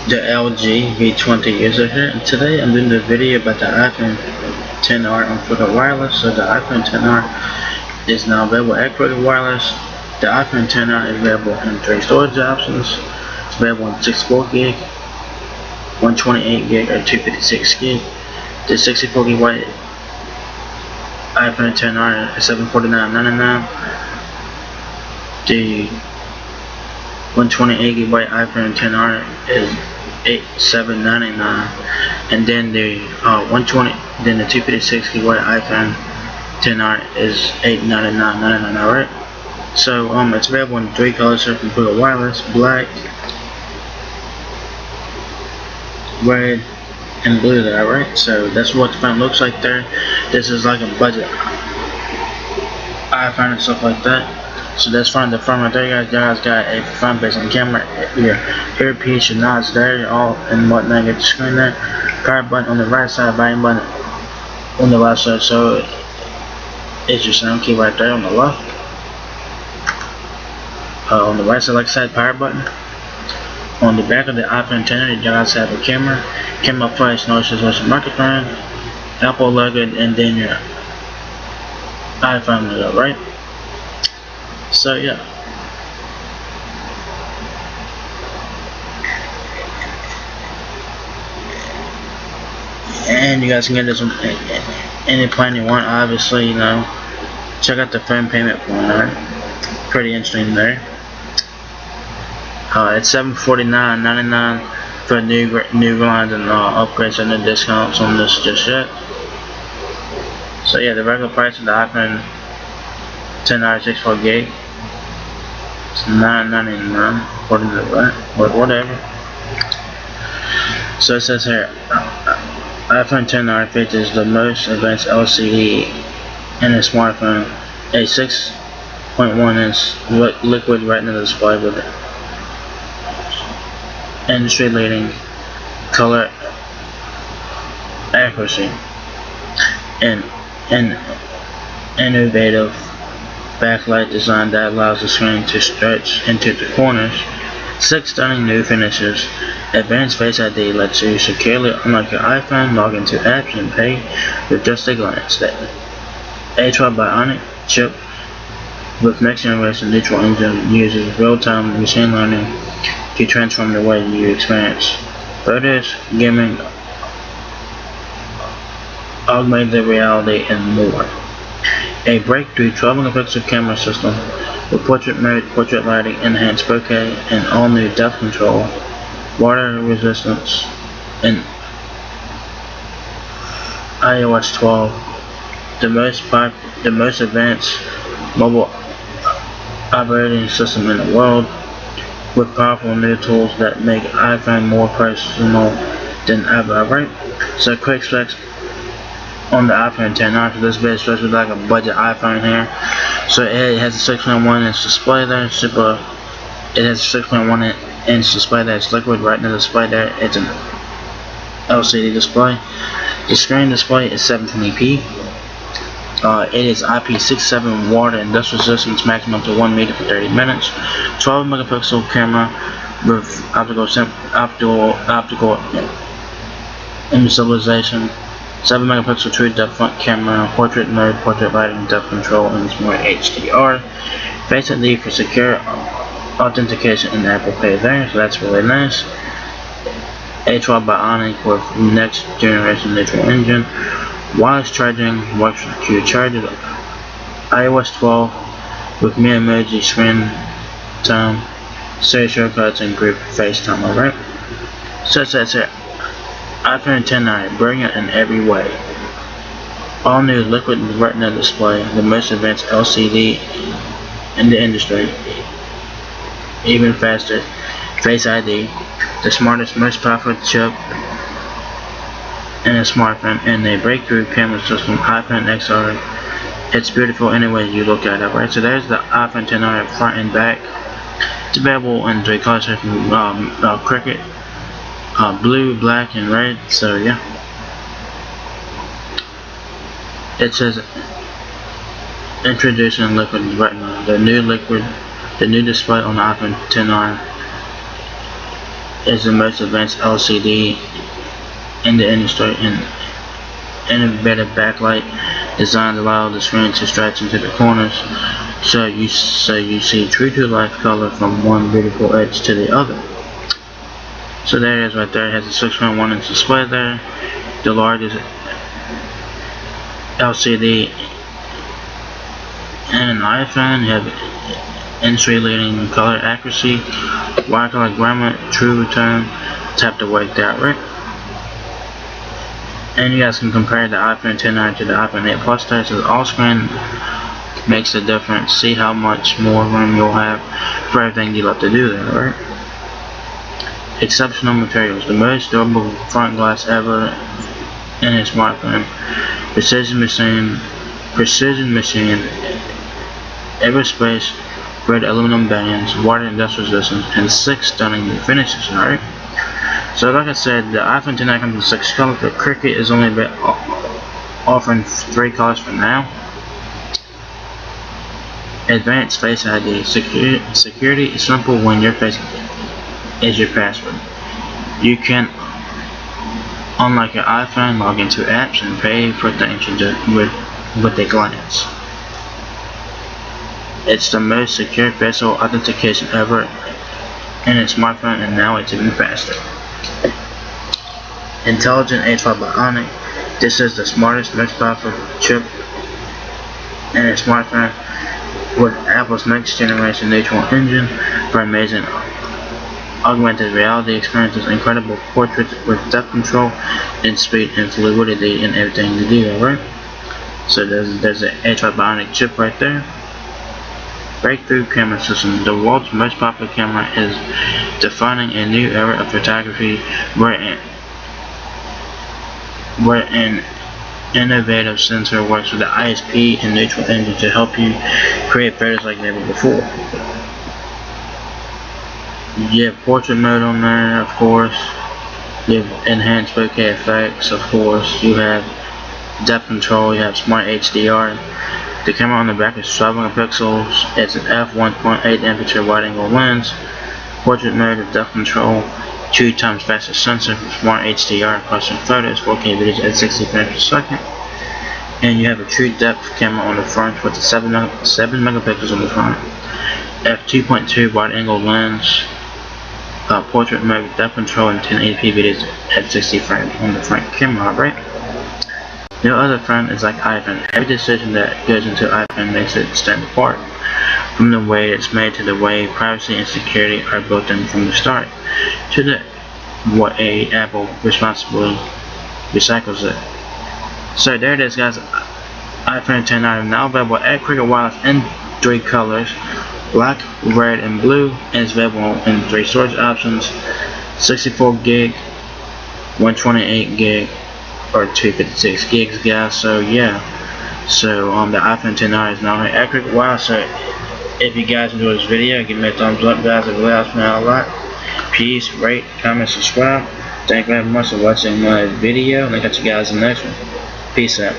the LG V20 user here, and today I'm doing the video about the iPhone XR for the wireless. So the iPhone XR is now available at Crooked Wireless. The iPhone XR is available in 3 storage options. It's available in 64 gig, 128 gig, or 256 gig. The 64 gig iPhone XR is $749.99. The 128 gigabyte iPhone XR is $87.99, and then the 256 gigabyte iPhone XR is $899.99. Alright, so it's available in 3 colors so from Crooked Wireless: black, red, and blue there. Alright, so that's what the phone looks like there. This is like a budget iPhone and stuff like that. So that's from the front right there. You guys got a front facing camera, your earpiece, your nods there, all and whatnot. Get the screen there. Power button on the right side, volume button on the left side. So it's your sound key right there on the left. On the right side, like I said, power button. On the back of the iPhone XR, you guys have a camera flash, noise resolution microphone, Apple logo, and then your iPhone logo, right? So yeah. And you guys can get this on any plan you want, obviously, check out the phone payment plan, right? Pretty interesting there. It's $749.99 for new lines and upgrades and the discounts on this just yet. So yeah, the regular price of the iPhone XR 64 gig. It's $999 according to that, or whatever. So it says here, iPhone XR features the most advanced LCD in a smartphone, a 6.1 inch liquid retina display with industry-leading color accuracy and innovative backlight design that allows the screen to stretch into the corners. 6 stunning new finishes. Advanced Face ID lets you securely unlock your iPhone, log into apps, and pay with just a glance. The at&t Bionic chip with next generation neutral engine uses real-time machine learning to transform the way you experience photos, gaming, augmented reality, and more. A breakthrough 12-megapixel camera system with portrait mode, portrait lighting, enhanced bokeh, and all-new depth control, water resistance, and iOS 12, the most advanced mobile operating system in the world, with powerful new tools that make iPhone more personal than ever. Right? So quick specs on the iPhone XR. So this video is supposed to be like a budget iPhone here. So it has a 6.1 inch display there. It has a 6.1 inch display there. It's liquid retina display there. It's an LCD display. The screen display is 720p. It is IP67 water and dust resistance, maximum to 1 meter for 30 minutes. 12 megapixel camera with optical image stabilization. 7 megapixel true depth front camera, portrait mode, portrait lighting, depth control, and it's more HDR. Face ID for secure authentication and Apple Pay there, so that's really nice. at&t Bionic with next generation neutral engine. Wireless charging works to charge it. iOS 12 with Me Emoji, screen time, Siri shortcuts, and group FaceTime. Alright, so that's it. iPhone XR, brilliant in every way. All new liquid retina display, the most advanced LCD in the industry. Even faster Face ID, the smartest, most powerful chip in a smartphone, and a breakthrough camera system, iPhone XR. It's beautiful any way you look at it, right? So there's the iPhone XR front and back. It's available in 3 colors from Cricket, blue, black, and red. So yeah, it says introducing liquid retina, the new display on the iPhone XR is the most advanced LCD in the industry, and innovative backlight designs allow the screen to stretch into the corners, so you see true to life color from one beautiful edge to the other. So there it is right there. It has a 6.1-inch display there, the largest LCD in an iPhone. You have industry-leading color accuracy, wide color gamut, true tone, tap to wake that, right? And you guys can compare the iPhone XR to the iPhone 8 Plus there, so the all-screen makes a difference. See how much more room you'll have for everything you love to do there, right? Exceptional materials, the most durable front glass ever in a smartphone. Precision machine, aerospace grade aluminum bands, water and dust resistance, and 6 stunning new finishes, alright? So like I said, the iPhone XR comes in 6 colors, but Cricket is only offering 3 colors for now. Advanced Face ID. Security is simple when your face is your password. You can, unlike your iPhone, log into apps and pay for things with a glance. It's the most secure facial authentication ever in a smartphone, and now it's even faster. Intelligent A12 Bionic. This is the smartest, most powerful chip in a smartphone, with Apple's next generation neutral engine for amazing augmented reality experiences, incredible portraits with depth control and speed and fluidity in everything you do, alright? So there's an A12 Bionic chip right there. Breakthrough camera system. The world's most popular camera is defining a new era of photography where an innovative sensor works with the ISP and neutral engine to help you create photos like never before. You have portrait mode on there, of course. You have enhanced bokeh effects, of course. You have depth control. You have smart HDR. The camera on the back is 12 megapixels. It's an f1.8 aperture wide-angle lens. Portrait mode with depth control. 2 times faster sensor for smart HDR, custom photos, 4K videos at 60 frames per second. And you have a true depth camera on the front with the 7 megapixels on the front. f2.2 wide-angle lens. Portrait mode with depth control and 1080p videos at 60 frames on the front camera, right? No other phone is like iPhone. Every decision that goes into iPhone makes it stand apart. From the way it's made to the way privacy and security are built in from the start, to the way Apple responsibly recycles it. So there it is, guys. iPhone XR now available at Cricket Wireless in 3 colors: black, red, and blue, and it's available in 3 storage options: 64 gig, 128 gig, or 256 gigs, guys. So yeah, so the iPhone XR is now at Cricket Wireless. So if you guys enjoyed this video, give me a thumbs up, guys. It really helps me out a lot. Please rate, comment, subscribe. Thank you very much for watching my video, and I'll catch you guys in the next one. Peace out.